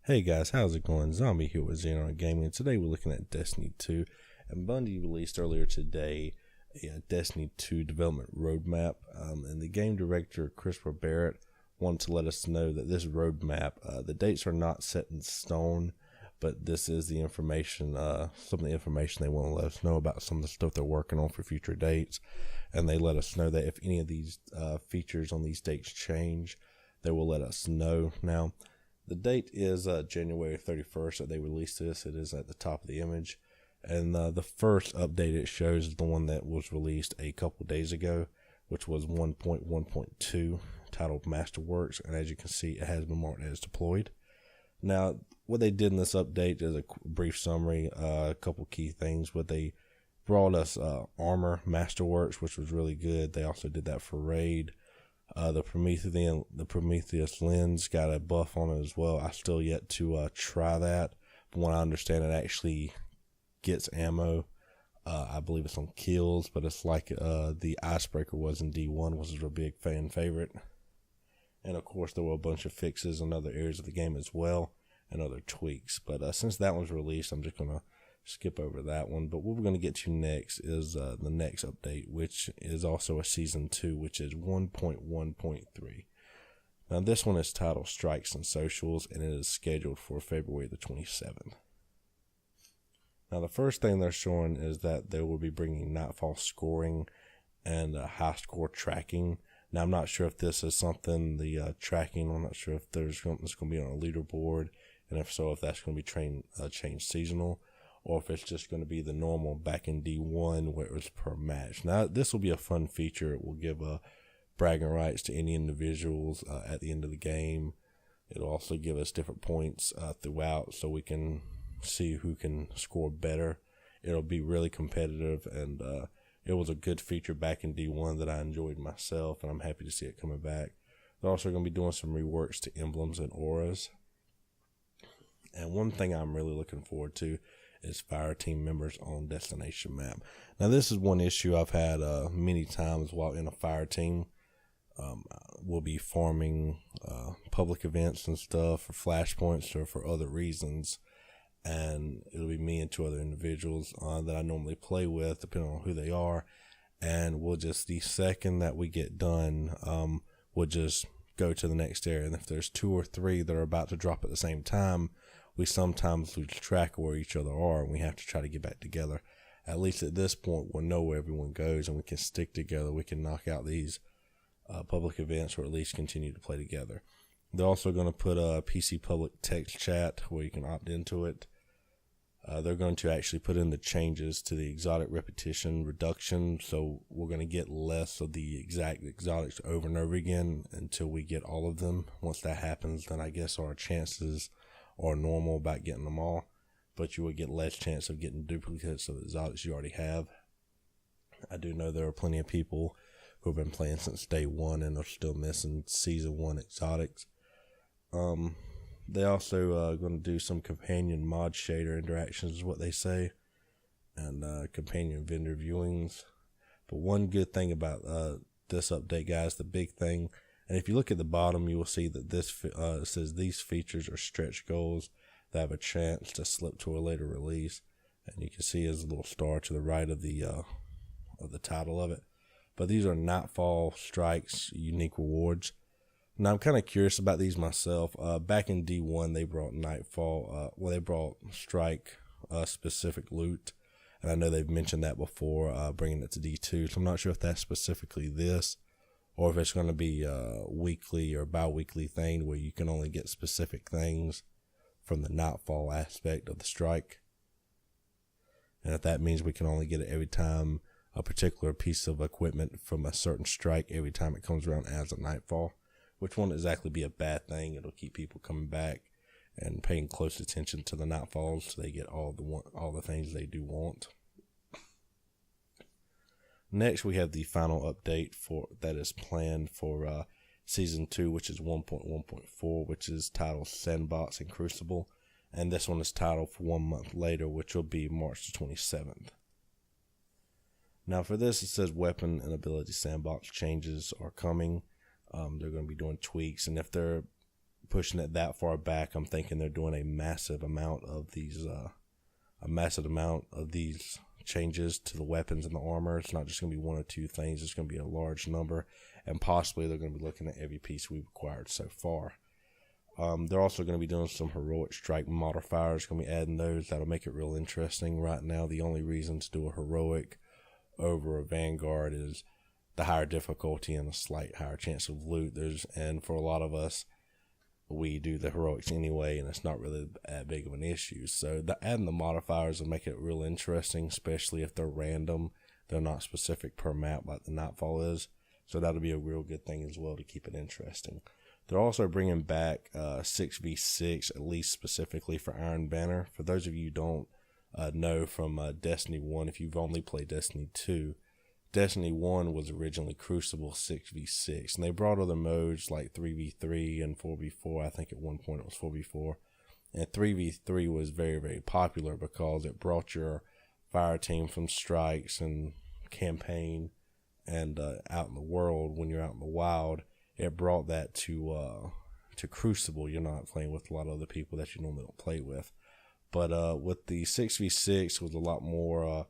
Hey guys, how's it going? Zombie here with Xenon Gaming, and today we're looking at Destiny 2. And Bungie released earlier today a Destiny 2 development roadmap, and the game director, Christopher Barrett, wanted to let us know that this roadmap, the dates are not set in stone, but this is the information, some of the information they want to let us know about some of the stuff they're working on for future dates. And they let us know that if any of these features on these dates change, they will let us know. Now, the date is January 31st that they released this. It is at the top of the image. And the first update it shows is the one that was released a couple days ago, which was 1.1.2, titled Masterworks. And as you can see, it has been marked as deployed. Now, what they did in this update is a brief summary, a couple key things. What they brought us Armor Masterworks, which was really good. They also did that for Raid. The Prometheus lens got a buff on it as well. I still yet to try that. From what I understand, it actually gets ammo. I believe it's on kills, but it's like the Icebreaker was in D1, which is a big fan favorite. And of course, there were a bunch of fixes in other areas of the game as well, and other tweaks. But since that one's released, I'm just going to skip over that one. But what we're going to get to next is the next update, which is also a season 2, which is 1.1.3. Now this one is titled Strikes and Socials, and it is scheduled for February the 27th. Now the first thing they're showing is that they will be bringing Nightfall scoring and high score tracking. Now I'm not sure if this is something, the tracking, I'm not sure if there's going to be on a leaderboard, and if so, if that's going to be changed seasonal, or if it's just going to be the normal back in D1 where it was per match. Now, this will be a fun feature. It will give bragging rights to any individuals at the end of the game. It'll also give us different points throughout so we can see who can score better. It'll be really competitive, and it was a good feature back in D1 that I enjoyed myself, and I'm happy to see it coming back. They're also going to be doing some reworks to emblems and auras. And one thing I'm really looking forward to is fire team members on destination map. Now this is one issue I've had many times while in a fire team. We'll be farming public events and stuff for flashpoints or for other reasons, and it'll be me and 2 other individuals that I normally play with, depending on who they are, and we'll just, the second that we get done, we'll just go to the next area. And if there's 2 or 3 that are about to drop at the same time, we sometimes lose track of where each other are, and we have to try to get back together. At least at this point, we'll know where everyone goes, and we can stick together. We can knock out these public events, or at least continue to play together. They're also going to put a PC public text chat where you can opt into it. They're going to actually put in the changes to the exotic repetition reduction, so we're going to get less of the exact exotics over and over again until we get all of them. Once that happens, then I guess our chances are normal about getting them all, but you will get less chance of getting duplicates of the exotics you already have. I do know there are plenty of people who have been playing since day 1 and are still missing season 1 exotics. They also going to do some companion mod shader interactions is what they say, and companion vendor viewings. But one good thing about this update, guys, the big thing, and if you look at the bottom, you will see that this says these features are stretch goals that have a chance to slip to a later release. And you can see there's a little star to the right of the title of it. But these are Nightfall Strikes unique rewards. Now I'm kind of curious about these myself. Back in D1, they brought Nightfall. They brought Strike specific loot, and I know they've mentioned that before, bringing it to D2. So I'm not sure if that's specifically this, or if it's going to be a weekly or bi-weekly thing where you can only get specific things from the Nightfall aspect of the strike. And if that means we can only get it every time a particular piece of equipment from a certain strike every time it comes around as a Nightfall, which won't exactly be a bad thing. It'll keep people coming back and paying close attention to the Nightfalls so they get all the things they do want. Next, we have the final update that is planned for Season 2, which is 1.1.4, which is titled Sandbox and Crucible. And this one is titled for 1 month later, which will be March the 27th. Now for this, it says weapon and ability sandbox changes are coming. They're going to be doing tweaks, and if they're pushing it that far back, I'm thinking they're doing a massive amount of these changes to the weapons and the armor. It's not just going to be one or two things. It's going to be a large number, and possibly they're going to be looking at every piece we've acquired so far. They're also going to be doing some heroic strike modifiers. Going to be adding those. That'll make it real interesting. Right now, the only reason to do a heroic over a vanguard is the higher difficulty and a slight higher chance of loot. And for a lot of us, we do the heroics anyway, and it's not really that big of an issue. So adding the modifiers will make it real interesting, especially if they're random. They're not specific per map like the Nightfall is. So that'll be a real good thing as well to keep it interesting. They're also bringing back 6v6, at least specifically for Iron Banner. For those of you who don't know from Destiny 1, if you've only played Destiny 2, Destiny 1 was originally Crucible 6v6, and they brought other modes like 3v3 and 4v4. I think at one point it was 4v4. And 3v3 was very, very popular because it brought your fire team from strikes and campaign and out in the world when you're out in the wild. It brought that to Crucible. You're not playing with a lot of other people that you normally don't play with. But with the 6v6, it was a lot more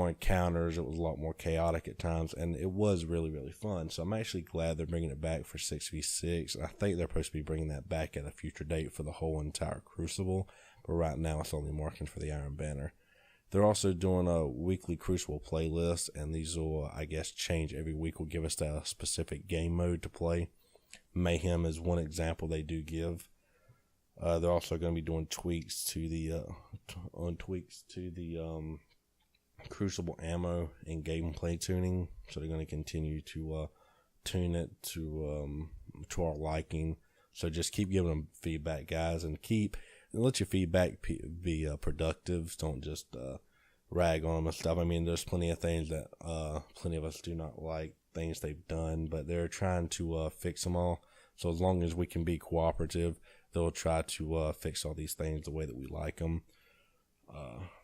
encounters. It was a lot more chaotic at times, and it was really, really fun. So I'm actually glad they're bringing it back for 6v6. I think they're supposed to be bringing that back at a future date for the whole entire Crucible, but right now it's only marking for the Iron Banner. They're also doing a weekly Crucible playlist, and these will, I guess, change every week. Will give us a specific game mode to play. Mayhem is one example they do give. They're also going to be doing tweaks to the Crucible ammo and gameplay tuning. So they're going to continue to tune it to our liking. So just keep giving them feedback, guys, and let your feedback be productive. Don't just rag on them and stuff. I mean, there's plenty of things that plenty of us do not like, things they've done, but they're trying to fix them all. So as long as we can be cooperative, they'll try to fix all these things the way that we like them.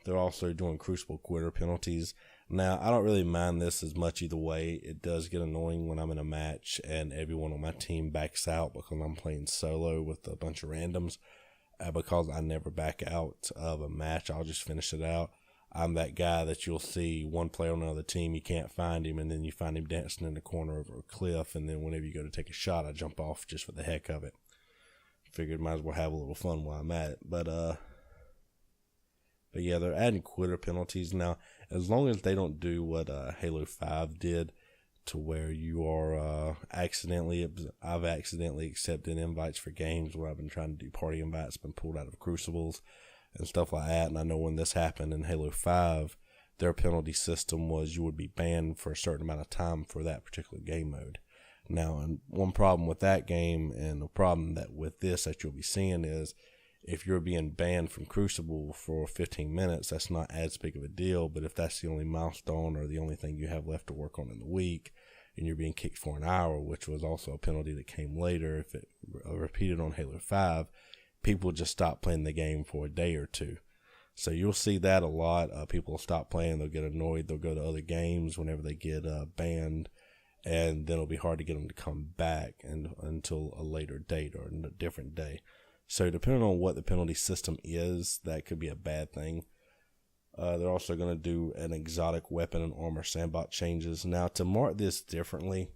They're also doing Crucible quitter penalties. Now, I don't really mind this as much either way. It does get annoying when I'm in a match and everyone on my team backs out because I'm playing solo with a bunch of randoms. Because I never back out of a match, I'll just finish it out. I'm that guy that you'll see one player on another team, you can't find him, and then you find him dancing in the corner over a cliff, and then whenever you go to take a shot, I jump off just for the heck of it. Figured might as well have a little fun while I'm at it. But yeah, they're adding quitter penalties now. As long as they don't do what Halo 5 did, to where you are I've accidentally accepted invites for games where I've been trying to do party invites, been pulled out of Crucibles and stuff like that. And I know when this happened in Halo 5, their penalty system was you would be banned for a certain amount of time for that particular game mode. Now, and one problem with that game, and the problem that with this that you'll be seeing, is if you're being banned from Crucible for 15 minutes, that's not as big of a deal. But if that's the only milestone or the only thing you have left to work on in the week, and you're being kicked for an hour, which was also a penalty that came later, if it repeated on Halo 5, people just stop playing the game for a day or two. So you'll see that a lot. People will stop playing, they'll get annoyed, they'll go to other games whenever they get banned, and then it'll be hard to get them to come back until a later date or a different day. So depending on what the penalty system is, that could be a bad thing. They're also going to do an exotic weapon and armor sandbox changes. Now, to mark this differently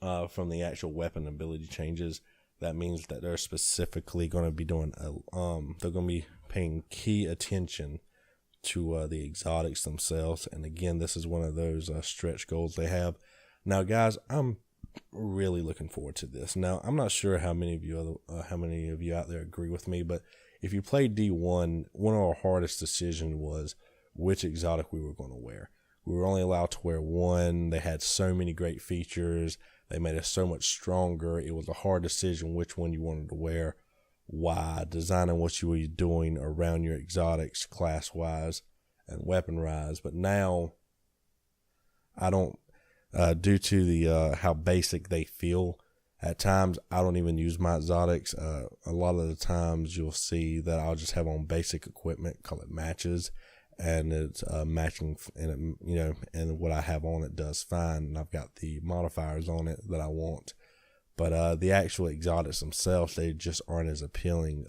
from the actual weapon ability changes, that means that they're specifically going to be doing they're going to be paying key attention to the exotics themselves. And again, this is one of those stretch goals they have. Now, guys, I'm really looking forward to this. Now, I'm not sure how many of you out there agree with me, but if you played D1, one of our hardest decisions was which exotic we were going to wear. We were only allowed to wear one. They had so many great features. They made us so much stronger. It was a hard decision which one you wanted to wear. Why? Designing what you were doing around your exotics class-wise and weapon-wise. But now, I don't, due to the how basic they feel, at times, I don't even use my exotics. A lot of the times you'll see that I'll just have on basic equipment, call it matches, and it's matching, and and what I have on it does fine, and I've got the modifiers on it that I want. But the actual exotics themselves, they just aren't as appealing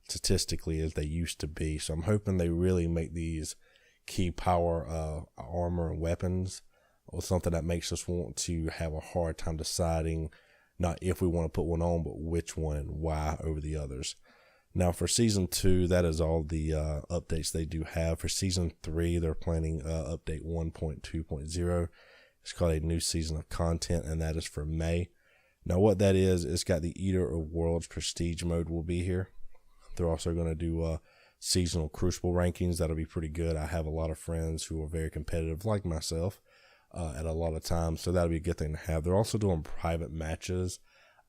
statistically as they used to be. So I'm hoping they really make these key power armor and weapons or something that makes us want to have a hard time deciding not if we want to put one on, but which one and why over the others. Now for Season 2, that is all the updates they do have. For Season 3, they're planning update 1.2.0. It's called a new season of content, and that is for May. Now what that is, it's got the Eater of Worlds Prestige mode will be here. They're also going to do seasonal Crucible rankings. That'll be pretty good. I have a lot of friends who are very competitive, like myself, at a lot of times, so that'll be a good thing to have. They're also doing private matches.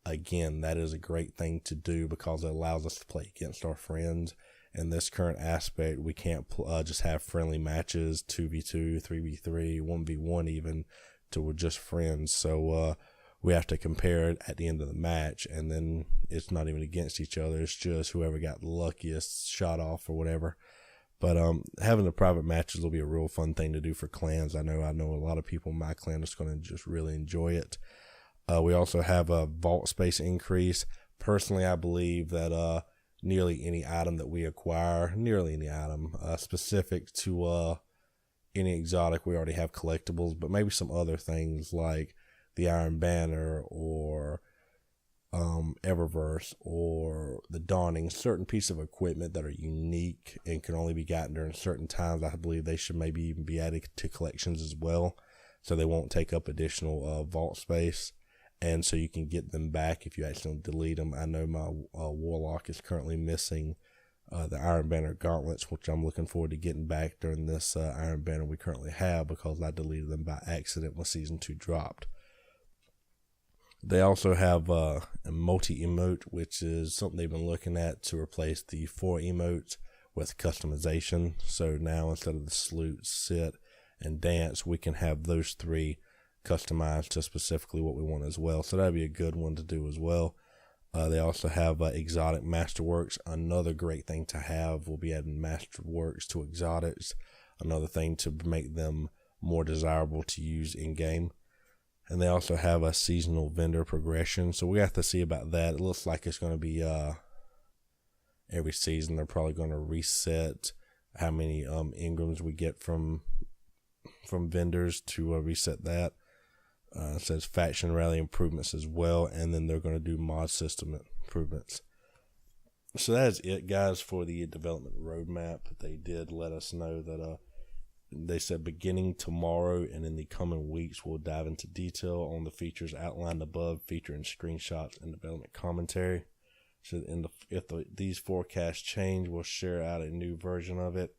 Again, that is a great thing to do because it allows us to play against our friends. In this current aspect, we can't just have friendly matches, 2v2, 3v3, 1v1 even, till we're just friends. So we have to compare it at the end of the match, and then it's not even against each other. It's just whoever got the luckiest shot off or whatever. But having the private matches will be a real fun thing to do for clans. I know a lot of people in my clan is going to just really enjoy it. We also have a vault space increase. Personally, I believe that nearly any item that we acquire, specific to any exotic, we already have collectibles, but maybe some other things like the Iron Banner or Eververse or the Dawning, certain pieces of equipment that are unique and can only be gotten during certain times. I believe they should maybe even be added to collections as well, so they won't take up additional vault space, and so you can get them back if you accidentally delete them. I know my Warlock is currently missing the Iron Banner gauntlets, which I'm looking forward to getting back during this Iron Banner we currently have, because I deleted them by accident when Season 2 dropped. They also have a multi-emote, which is something they've been looking at to replace the 4 emotes with customization. So now instead of the salute, sit, and dance, we can have those 3 customized to specifically what we want as well. So that'd be a good one to do as well. They also have exotic masterworks. Another great thing to have will be adding masterworks to exotics. Another thing to make them more desirable to use in game. And they also have a seasonal vendor progression, so we have to see about that. It looks like it's going to be every season they're probably going to reset how many engrams we get from vendors to reset that. It says faction rally improvements as well, and then they're going to do mod system improvements. So that is it, guys, for the development roadmap. They did let us know that they said beginning tomorrow and in the coming weeks, we'll dive into detail on the features outlined above, featuring screenshots and development commentary. So if these forecasts change, we'll share out a new version of it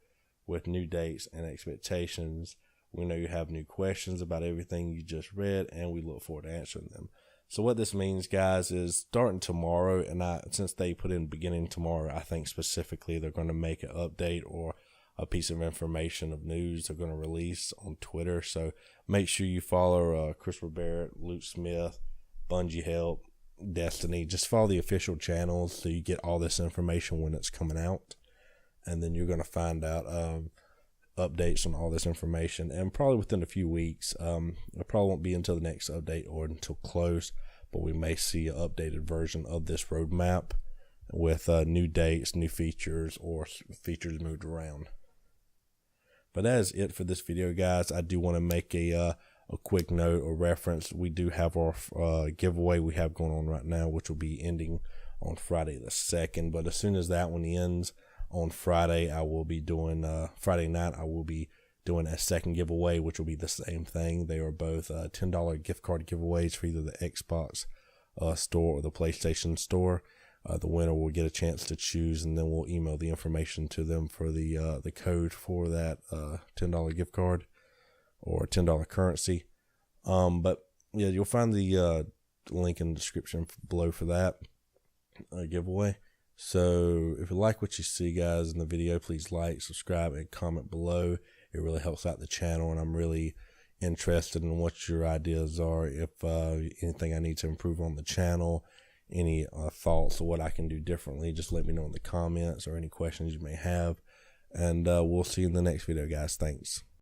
with new dates and expectations. We know you have new questions about everything you just read, and we look forward to answering them. So what this means, guys, is starting tomorrow, and since they put in beginning tomorrow, I think specifically they're going to make an update or a piece of information of news they're going to release on Twitter. So make sure you follow Christopher Barrett, Luke Smith, Bungie Help, Destiny. Just follow the official channels so you get all this information when it's coming out. And then you're going to find out updates on all this information. And probably within a few weeks, it probably won't be until the next update or until close, but we may see an updated version of this roadmap with new dates, new features, or features moved around. But that is it for this video, guys. I do want to make a quick note or reference. We do have our giveaway we have going on right now, which will be ending on Friday the 2nd. But as soon as that one ends on Friday, I will be doing Friday night. I will be doing a second giveaway, which will be the same thing. They are both $10 gift card giveaways for either the Xbox store or the PlayStation store. The winner will get a chance to choose, and then we'll email the information to them for the code for that $10 gift card or $10 currency. But yeah, you'll find the link in the description below for that giveaway. So if you like what you see, guys, in the video, please like, subscribe, and comment below. It really helps out the channel, and I'm really interested in what your ideas are. If anything I need to improve on the channel, any thoughts or what I can do differently, just let me know in the comments, or any questions you may have. And we'll see you in the next video, guys. Thanks.